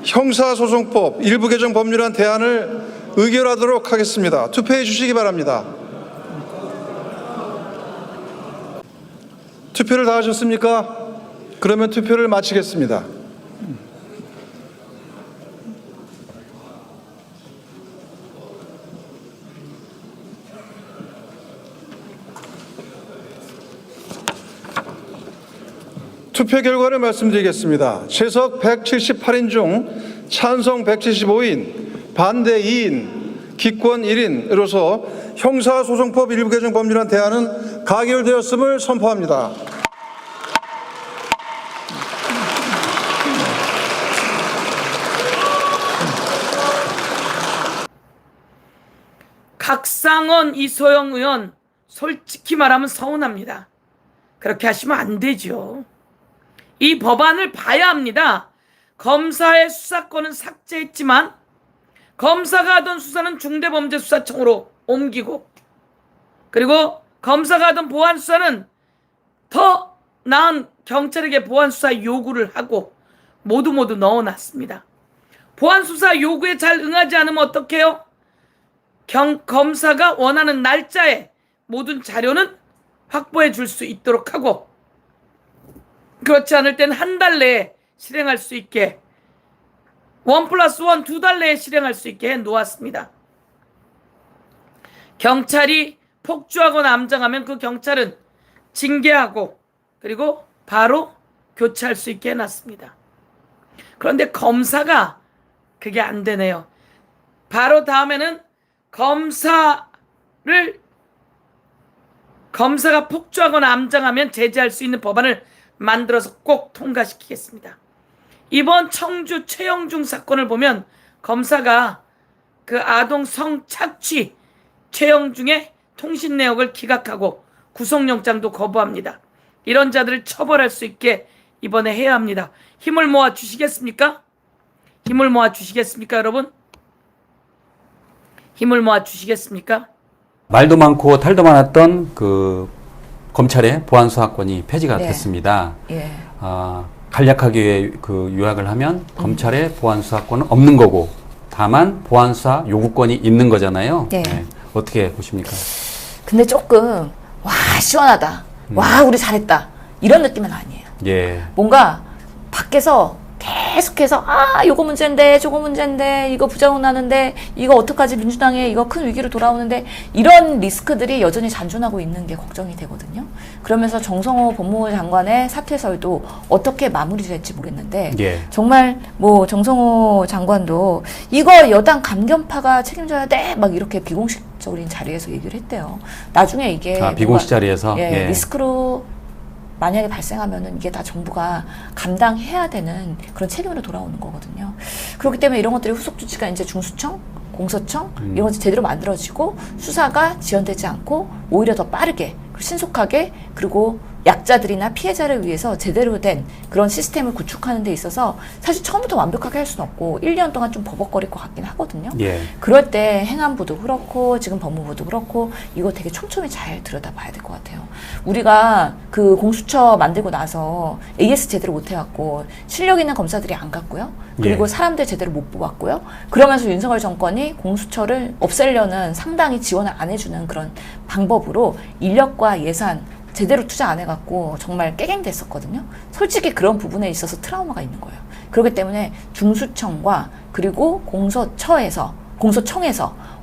형사소송법 일부 개정 법률안 대안을 의결하도록 하겠습니다. 투표해 주시기 바랍니다. 투표를 다 하셨습니까? 그러면 투표를 마치겠습니다. 투표 결과를 말씀드리겠습니다. 채석 178인 중 찬성 175인, 반대 2인, 기권 1인으로서 형사소송법 일부 개정 법률안 대안은 가결되었음을 선포합니다. 각상원 이소영 의원, 솔직히 말하면 서운합니다. 그렇게 하시면 안 되죠. 이 법안을 봐야 합니다. 검사의 수사권은 삭제했지만 검사가 하던 수사는 중대범죄수사청으로 옮기고, 그리고 검사가 하던 보안수사는 더 나은 경찰에게 보안수사 요구를 하고 모두 넣어놨습니다. 보안수사 요구에 잘 응하지 않으면 어떡해요? 검사가 원하는 날짜에 모든 자료는 확보해 줄 수 있도록 하고, 그렇지 않을 땐 한 달 내에 실행할 수 있게, 1+1 2달 내에 실행할 수 있게 해 놓았습니다. 경찰이 폭주하거나 암장하면 그 경찰은 징계하고 그리고 바로 교체할 수 있게 해놨습니다. 그런데 검사가 그게 안 되네요. 바로 다음에는 검사가 폭주하거나 암장하면 제재할 수 있는 법안을 만들어서 꼭 통과시키겠습니다. 이번 청주 최영중 사건을 보면 검사가 그 아동 성착취 최영중의 통신 내역을 기각하고 구속영장도 거부합니다. 이런 자들을 처벌할 수 있게 이번에 해야 합니다. 힘을 모아 주시겠습니까? 힘을 모아 주시겠습니까, 여러분? 힘을 모아 주시겠습니까? 말도 많고 탈도 많았던 그 검찰의 보안수사권이 폐지가 네. 됐습니다. 예. 간략하게 그 요약을 하면 검찰의 보안수사권은 없는 거고 다만 보안수사 요구권이 있는 거잖아요. 네. 네. 어떻게 보십니까? 근데 조금 와 시원하다. 와 우리 잘했다. 이런 느낌은 아니에요. 예. 뭔가 밖에서 계속해서 요거 문제인데 저거 문제인데 이거 부작용 나는데 이거 어떡하지 민주당에 이거 큰 위기로 돌아오는데 이런 리스크들이 여전히 잔존하고 있는 게 걱정이 되거든요. 그러면서 정성호 법무부 장관의 사퇴설도 어떻게 마무리될지 모르겠는데 예. 정말 뭐 정성호 장관도 이거 여당 감견파가 책임져야 돼 막 이렇게 비공식적인 자리에서 얘기를 했대요. 나중에 이게 비공식 자리에서 예. 리스크로 만약에 발생하면은 이게 다 정부가 감당해야 되는 그런 책임으로 돌아오는 거거든요. 그렇기 때문에 이런 것들이 후속 조치가 이제 중수청, 공소청 이런 것이 제대로 만들어지고 수사가 지연되지 않고 오히려 더 빠르게 신속하게 그리고 약자들이나 피해자를 위해서 제대로 된 그런 시스템을 구축하는 데 있어서 사실 처음부터 완벽하게 할 수는 없고 1년 동안 좀 버벅거릴 것 같긴 하거든요. 예. 그럴 때 행안부도 그렇고 지금 법무부도 그렇고 이거 되게 촘촘히 잘 들여다봐야 될 것 같아요. 우리가 그 공수처 만들고 나서 AS 제대로 못 해왔고 실력 있는 검사들이 안 갔고요. 그리고 예. 사람들 제대로 못 뽑았고요. 그러면서 윤석열 정권이 공수처를 없애려는 상당히 지원을 안 해주는 그런 방법으로 인력과 예산 제대로 투자 안 해갖고 정말 깨갱됐었거든요. 솔직히 그런 부분에 있어서 트라우마가 있는 거예요. 그렇기 때문에 중수청과 그리고 공소청에서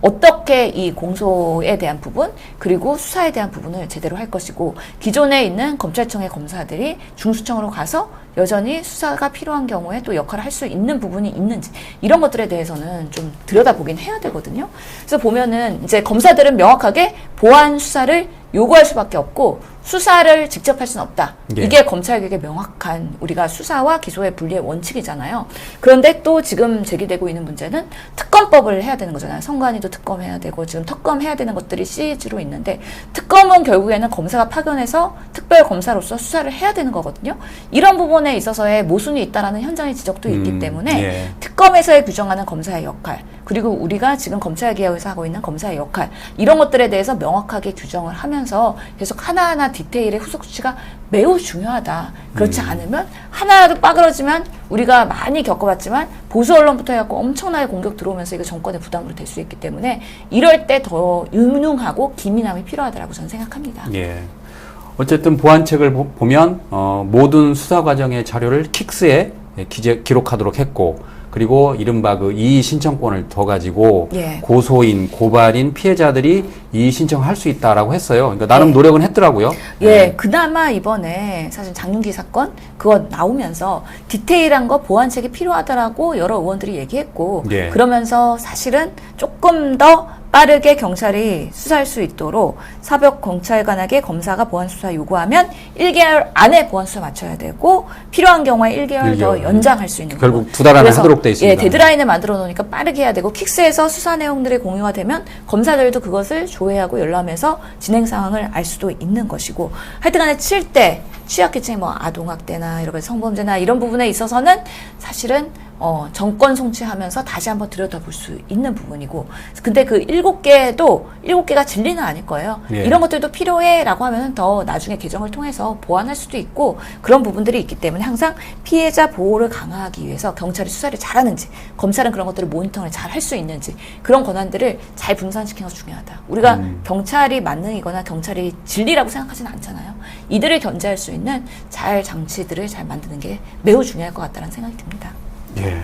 어떻게 이 공소에 대한 부분 그리고 수사에 대한 부분을 제대로 할 것이고 기존에 있는 검찰청의 검사들이 중수청으로 가서 여전히 수사가 필요한 경우에 또 역할을 할 수 있는 부분이 있는지 이런 것들에 대해서는 좀 들여다보긴 해야 되거든요. 그래서 보면은 이제 검사들은 명확하게 보안 수사를 요구할 수밖에 없고 수사를 직접 할 수는 없다. 예. 이게 검찰개혁의 명확한 우리가 수사와 기소의 분리의 원칙이잖아요. 그런데 또 지금 제기되고 있는 문제는 특검법을 해야 되는 거잖아요. 선관위도 특검해야 되고 지금 특검해야 되는 것들이 시리즈로 있는데 특검은 결국에는 검사가 파견해서 특별검사로서 수사를 해야 되는 거거든요. 이런 부분에 있어서의 모순이 있다라는 현장의 지적도 있기 때문에 예. 특검에서의 규정하는 검사의 역할, 그리고 우리가 지금 검찰개혁에서 하고 있는 검사의 역할, 이런 것들에 대해서 명확하게 규정을 하면서 계속 하나하나 디테일의 후속 조치가 매우 중요하다. 그렇지 않으면 하나라도 빠그러지면 우리가 많이 겪어봤지만 보수 언론부터 해갖고 엄청나게 공격 들어오면서 이거 정권의 부담으로 될 수 있기 때문에 이럴 때 더 유능하고 기민함이 필요하다고 저는 생각합니다. 예. 어쨌든 보안책을 보면 모든 수사 과정의 자료를 킥스에 기록하도록 했고, 그리고 이른바 그 이의 신청권을 더 가지고 예. 고소인, 고발인, 피해자들이 이의 신청할 수 있다라고 했어요. 그러니까 나름 예. 노력은 했더라고요. 예, 그나마 이번에 사실 장윤기 사건 그거 나오면서 디테일한 거 보완책이 필요하다라고 여러 의원들이 얘기했고, 예. 그러면서 사실은 조금 더 빠르게 경찰이 수사할 수 있도록 사법경찰관에게 검사가 보안수사 요구하면 1개월 안에 보안수사 맞춰야 되고, 필요한 경우에 1개월 더 1개월. 연장할 수 있는 결국 부분. 2달 안에 그래서, 하도록 돼 있습니다. 예, 데드라인을 만들어 놓으니까 빠르게 해야 되고, 킥스에서 수사 내용들이 공유가 되면 검사들도 그것을 조회하고 열람해서 진행 상황을 알 수도 있는 것이고, 하여튼간에 칠 때 취약계층의 뭐 아동학대나 이런 성범죄나 이런 부분에 있어서는 사실은 정권 송치하면서 다시 한번 들여다볼 수 있는 부분이고, 근데 그 7개가 진리는 아닐 거예요. 예. 이런 것들도 필요해라고 하면 더 나중에 개정을 통해서 보완할 수도 있고, 그런 부분들이 있기 때문에 항상 피해자 보호를 강화하기 위해서 경찰이 수사를 잘하는지, 검찰은 그런 것들을 모니터링을 잘 할 수 있는지, 그런 권한들을 잘 분산시키는 것이 중요하다. 우리가 경찰이 만능이거나 경찰이 진리라고 생각하지는 않잖아요. 이들을 견제할 수 있는 장치들을 잘 만드는 게 매우 중요할 것 같다는 생각이 듭니다. 예.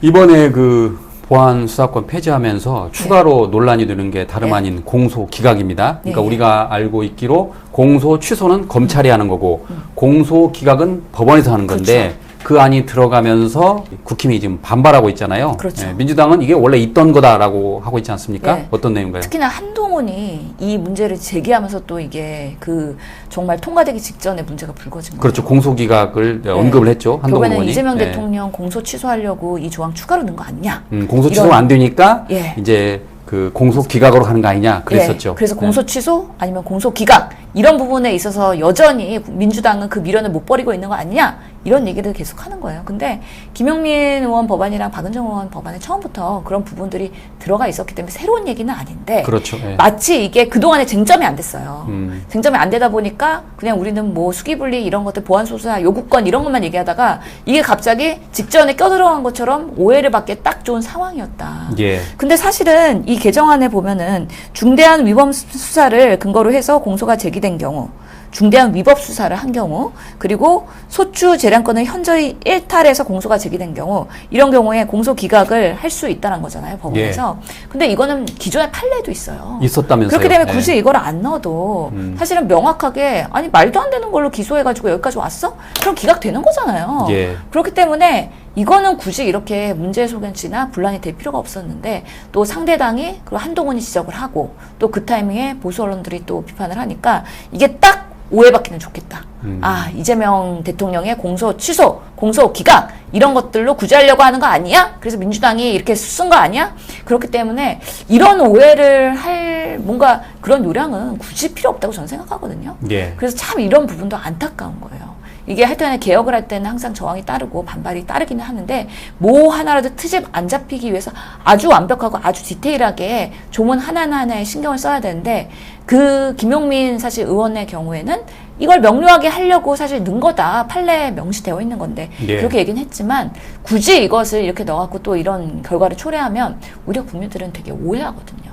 이번에 그 보안 수사권 폐지하면서 추가로 논란이 되는 게 다름 네. 아닌 공소 기각입니다. 그러니까 네. 우리가 알고 있기로 공소 취소는 검찰이 하는 거고 공소 기각은 법원에서 하는 건데, 그렇죠. 그 안이 들어가면서 국힘이 지금 반발하고 있잖아요. 그렇죠. 예, 민주당은 이게 원래 있던 거다라고 하고 있지 않습니까? 네. 어떤 내용인가요? 특히나 한동훈이 이 문제를 제기하면서 또 이게 그 정말 통과되기 직전에 문제가 불거진 거예요. 그렇죠. 공소 기각을 언급을 했죠. 한동훈 결국에는 의원이. 이재명 예. 대통령 공소 취소하려고 이 조항 추가로 넣은 거 아니냐. 공소 취소가 안 되니까 예. 이제 그 공소 기각으로 하는 거 아니냐 그랬었죠. 예, 그래서 네. 공소 취소 아니면 공소 기각 이런 부분에 있어서 여전히 민주당은 그 미련을 못 버리고 있는 거 아니냐, 이런 얘기를 계속 하는 거예요. 근데 김용민 의원 법안이랑 박은정 의원 법안에 처음부터 그런 부분들이 들어가 있었기 때문에 새로운 얘기는 아닌데, 그렇죠. 예. 마치 이게 그동안에 쟁점이 안 됐어요. 음. 쟁점이 안 되다 보니까 그냥 우리는 뭐 수기분리 이런 것들, 보안수사 요구권 이런 것만 얘기하다가 이게 갑자기 직전에 껴들어간 것처럼 오해를 받기에 딱 좋은 상황이었다. 예. 근데 사실은 이 개정안에 보면은 중대한 위법 수사를 근거로 해서 공소가 제기된 경우, 중대한 위법 수사를 한 경우, 그리고 소추 재량권을 현저히 일탈해서 공소가 제기된 경우, 이런 경우에 공소 기각을 할 수 있다는 거잖아요, 법원에서. 근데 이거는 기존의 판례도 있어요. 있었다면서요. 그렇기 때문에 예. 굳이 이걸 안 넣어도 사실은 명확하게, 아니 말도 안 되는 걸로 기소해가지고 여기까지 왔어? 그럼 기각되는 거잖아요. 예. 그렇기 때문에 이거는 굳이 이렇게 문제 소견치나 분란이 될 필요가 없었는데, 또 상대당이 그리고 한동훈이 지적을 하고 또 그 타이밍에 보수 언론들이 또 비판을 하니까 이게 딱 오해받기는 좋겠다. 아, 이재명 대통령의 공소 취소, 공소 기각 이런 것들로 구제하려고 하는 거 아니야? 그래서 민주당이 이렇게 쓴 거 아니야? 그렇기 때문에 이런 오해를 할 뭔가 그런 요량은 굳이 필요 없다고 저는 생각하거든요. 예. 그래서 참 이런 부분도 안타까운 거예요. 이게 하여튼 개혁을 할 때는 항상 저항이 따르고 반발이 따르기는 하는데, 뭐 하나라도 트집 안 잡히기 위해서 아주 완벽하고 아주 디테일하게 조문 하나하나에 신경을 써야 되는데, 그 김용민 사실 의원의 경우에는 이걸 명료하게 하려고 사실 넣은 거다. 판례에 명시되어 있는 건데 예. 그렇게 얘기는 했지만, 굳이 이것을 이렇게 넣어갖고 또 이런 결과를 초래하면 오히려 국민들은 되게 오해하거든요.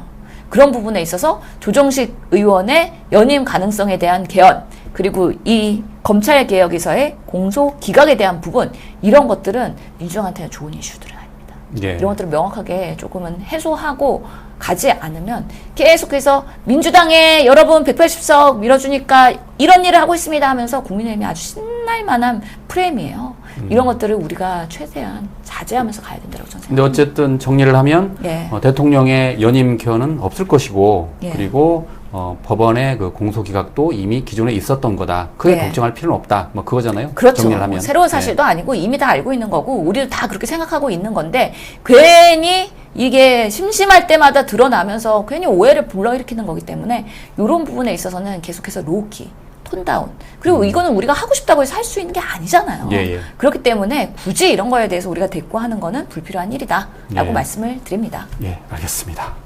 그런 부분에 있어서 조정식 의원의 연임 가능성에 대한 개헌, 그리고 이 검찰 개혁에서의 공소 기각에 대한 부분, 이런 것들은 민주당한테는 좋은 이슈들은 아닙니다. 예. 이런 것들을 명확하게 조금은 해소하고 가지 않으면 계속해서 민주당에 여러분 180석 밀어주니까 이런 일을 하고 있습니다 하면서 국민의힘이 아주 신날 만한 프레임이에요. 이런 것들을 우리가 최대한 자제하면서 가야 된다고 저는 근데 생각합니다. 어쨌든 정리를 하면 예. 대통령의 연임 개헌은 없을 것이고, 예. 그리고 법원의 그 공소 기각도 이미 기존에 있었던 거다. 크게 예. 걱정할 필요는 없다. 뭐 그거잖아요. 그렇죠. 정리를 하면. 새로운 사실도 아니고 이미 다 알고 있는 거고, 우리도 다 그렇게 생각하고 있는 건데, 괜히 이게 심심할 때마다 드러나면서 괜히 오해를 불러일으키는 거기 때문에, 이런 부분에 있어서는 계속해서 로우키, 톤다운. 그리고 이거는 우리가 하고 싶다고 해서 할 수 있는 게 아니잖아요. 예, 예. 그렇기 때문에 굳이 이런 거에 대해서 우리가 대꾸하는 거는 불필요한 일이다라고 예. 말씀을 드립니다. 예, 알겠습니다.